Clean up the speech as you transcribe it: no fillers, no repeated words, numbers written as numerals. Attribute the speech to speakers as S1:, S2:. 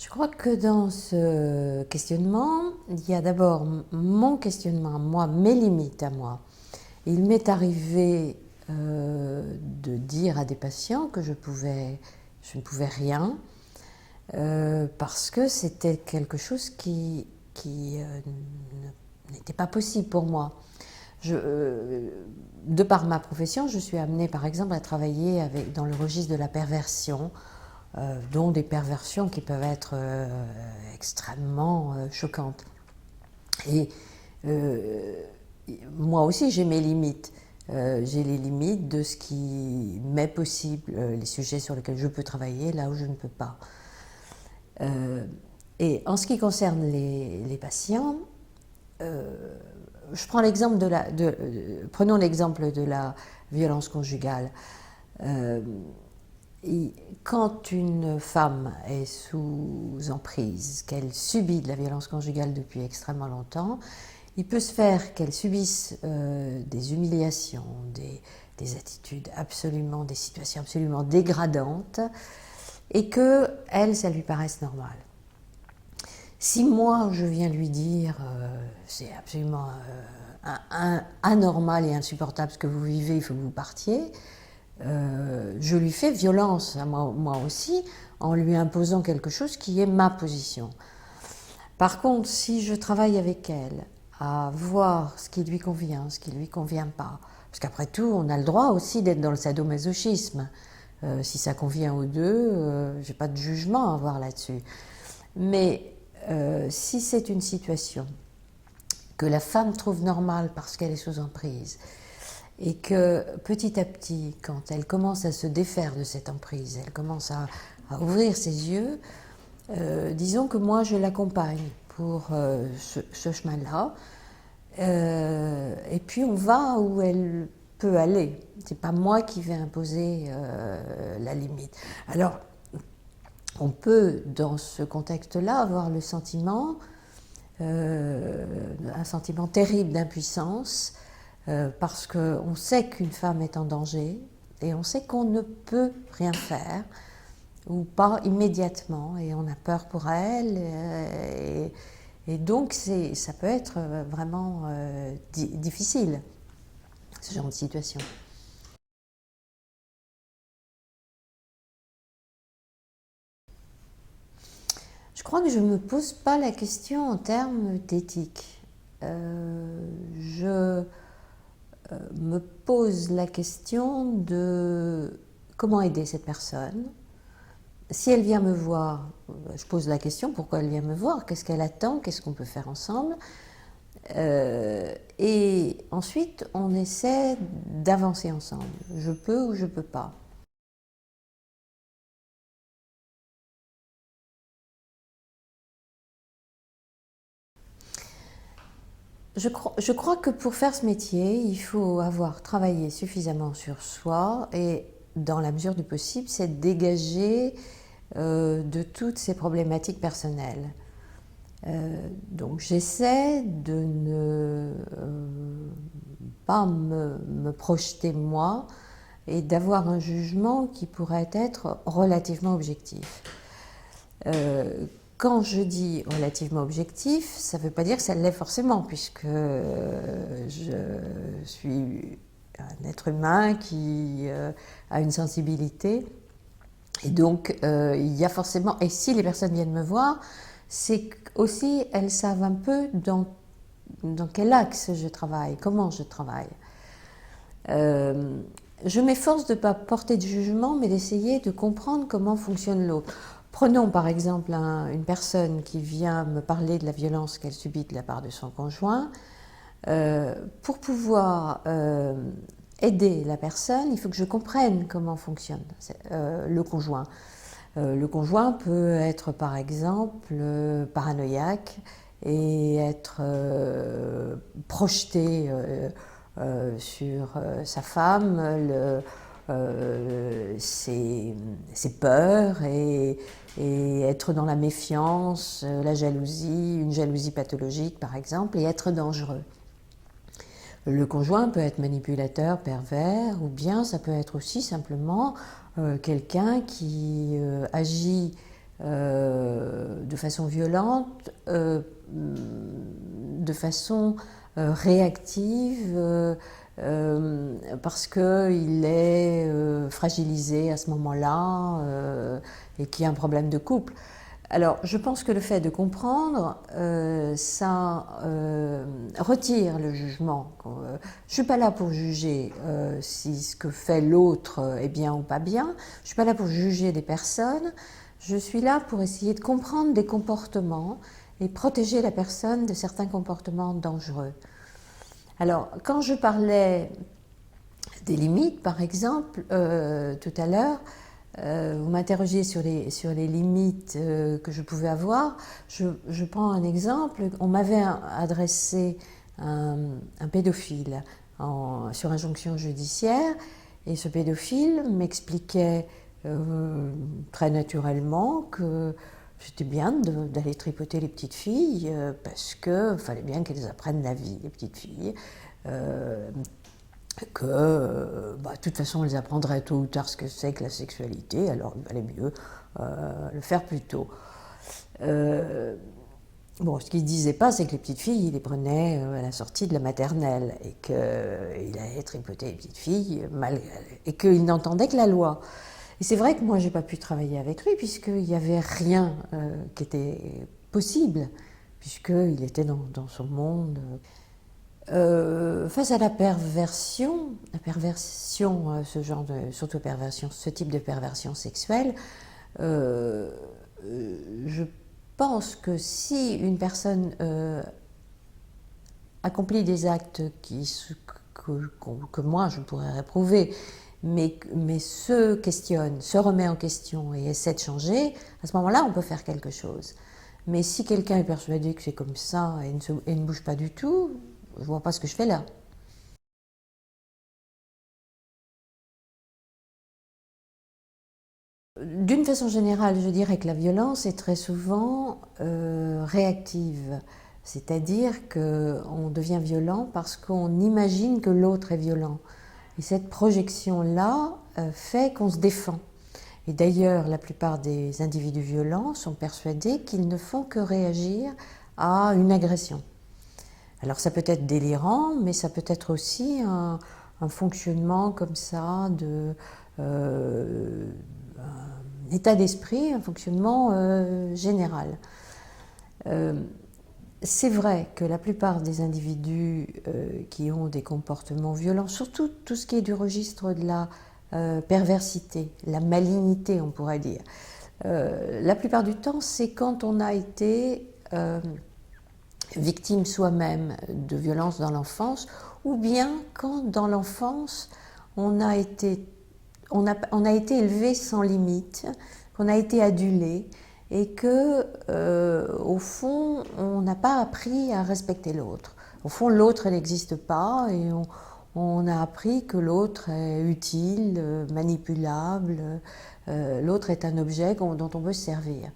S1: Je crois que dans ce questionnement, il y a d'abord mon questionnement à moi, mes limites à moi. Il m'est arrivé de dire à des patients que je ne pouvais rien parce que c'était quelque chose qui n'était pas possible pour moi. De par ma profession, je suis amenée par exemple à travailler dans le registre de la perversion, dont des perversions qui peuvent être extrêmement choquantes. Et euh, moi aussi, j'ai mes limites. J'ai les limites de ce qui m'est possible, les sujets sur lesquels je peux travailler, là où je ne peux pas. Et en ce qui concerne les patients, je prends l'exemple prenons l'exemple de la violence conjugale. Euh, Quand une femme est sous emprise, qu'elle subit de la violence conjugale depuis extrêmement longtemps, il peut se faire qu'elle subisse des humiliations, des attitudes absolument, des situations absolument dégradantes, et que elle, ça lui paraisse normal. Si moi je viens lui dire c'est absolument anormal et insupportable ce que vous vivez, il faut que vous partiez, je lui fais violence à moi aussi en lui imposant quelque chose qui est ma position. Par contre, si je travaille avec elle à voir ce qui lui convient, ce qui lui convient pas, parce qu'après tout, on a le droit aussi d'être dans le sadomasochisme. Si ça convient aux deux, j'ai pas de jugement à avoir là-dessus. Mais si c'est une situation que la femme trouve normale parce qu'elle est sous emprise, et que petit à petit, quand elle commence à se défaire de cette emprise, elle commence à ouvrir ses yeux, disons que moi je l'accompagne pour ce chemin-là, et puis on va où elle peut aller. C'est pas moi qui vais imposer la limite. Alors, on peut, dans ce contexte-là, avoir le sentiment, un sentiment terrible d'impuissance, parce qu'on sait qu'une femme est en danger et on sait qu'on ne peut rien faire ou pas immédiatement et on a peur pour elle et donc ça peut être vraiment difficile, ce genre de situation. Je crois que je ne me pose pas la question en termes d'éthique. Je me pose la question de comment aider cette personne. Si elle vient me voir, je pose la question pourquoi elle vient me voir, qu'est-ce qu'elle attend, qu'est-ce qu'on peut faire ensemble. Et ensuite, on essaie d'avancer ensemble. Je peux ou je peux pas. Je crois que pour faire ce métier, il faut avoir travaillé suffisamment sur soi et, dans la mesure du possible, c'est dégager de toutes ces problématiques personnelles. Donc j'essaie de ne pas me projeter moi et d'avoir un jugement qui pourrait être relativement objectif. Quand je dis relativement objectif, ça ne veut pas dire que ça l'est forcément, puisque je suis un être humain qui a une sensibilité. Et donc, il y a forcément, et si les personnes viennent me voir, c'est aussi, elles savent un peu dans quel axe je travaille, comment je travaille. Euh, je m'efforce de ne pas porter de jugement, mais d'essayer de comprendre comment fonctionne l'autre. Prenons par exemple une personne qui vient me parler de la violence qu'elle subit de la part de son conjoint. Pour pouvoir aider la personne, il faut que je comprenne comment fonctionne le conjoint. Le conjoint peut être par exemple paranoïaque et être projeté sur sa femme, ses peurs et être dans la méfiance, la jalousie, une jalousie pathologique par exemple, et être dangereux. Le conjoint peut être manipulateur, pervers, ou bien ça peut être aussi simplement quelqu'un qui agit de façon violente, de façon réactive, parce qu'il est fragilisé à ce moment-là et qu'il y a un problème de couple. Alors, je pense que le fait de comprendre, ça retire le jugement. Je ne suis pas là pour juger si ce que fait l'autre est bien ou pas bien. Je ne suis pas là pour juger des personnes. Je suis là pour essayer de comprendre des comportements et protéger la personne de certains comportements dangereux. Alors, quand je parlais des limites, par exemple, tout à l'heure, vous m'interrogez sur les limites que je pouvais avoir. Je prends un exemple. On m'avait adressé un pédophile sur injonction judiciaire, et ce pédophile m'expliquait très naturellement que c'était bien d'aller tripoter les petites filles parce qu'il fallait bien qu'elles apprennent la vie, les petites filles. Que de toute façon elles apprendraient tôt ou tard ce que c'est que la sexualité, alors il valait mieux le faire plus tôt. Bon, ce qu'il ne disait pas, c'est que les petites filles, il les prenait à la sortie de la maternelle et qu'il allait tripoter les petites filles et qu'il n'entendait que la loi. Et c'est vrai que moi, je n'ai pas pu travailler avec lui puisqu'il n'y avait rien qui était possible, puisqu'il était dans son monde. Face à la perversion, ce genre de, surtout perversion, ce type de perversion sexuelle, je pense que si une personne accomplit des actes que moi je pourrais réprouver, mais se questionne, se remet en question et essaie de changer, à ce moment-là, on peut faire quelque chose. Mais si quelqu'un est persuadé que c'est comme ça et ne bouge pas du tout, je ne vois pas ce que je fais là. D'une façon générale, je dirais que la violence est très souvent réactive. C'est-à-dire qu'on devient violent parce qu'on imagine que l'autre est violent. Et cette projection-là fait qu'on se défend. Et d'ailleurs, la plupart des individus violents sont persuadés qu'ils ne font que réagir à une agression. Alors ça peut être délirant, mais ça peut être aussi un fonctionnement comme ça, un état d'esprit, un fonctionnement général. C'est vrai que la plupart des individus qui ont des comportements violents, surtout tout ce qui est du registre de la perversité, la malignité on pourrait dire, la plupart du temps c'est quand on a été victime soi-même de violences dans l'enfance, ou bien quand dans l'enfance on a été élevé sans limite, qu'on a été adulé et que au fond on n'a pas appris à respecter l'autre. Au fond l'autre n'existe pas et on a appris que l'autre est utile, manipulable, l'autre est un objet dont on peut se servir.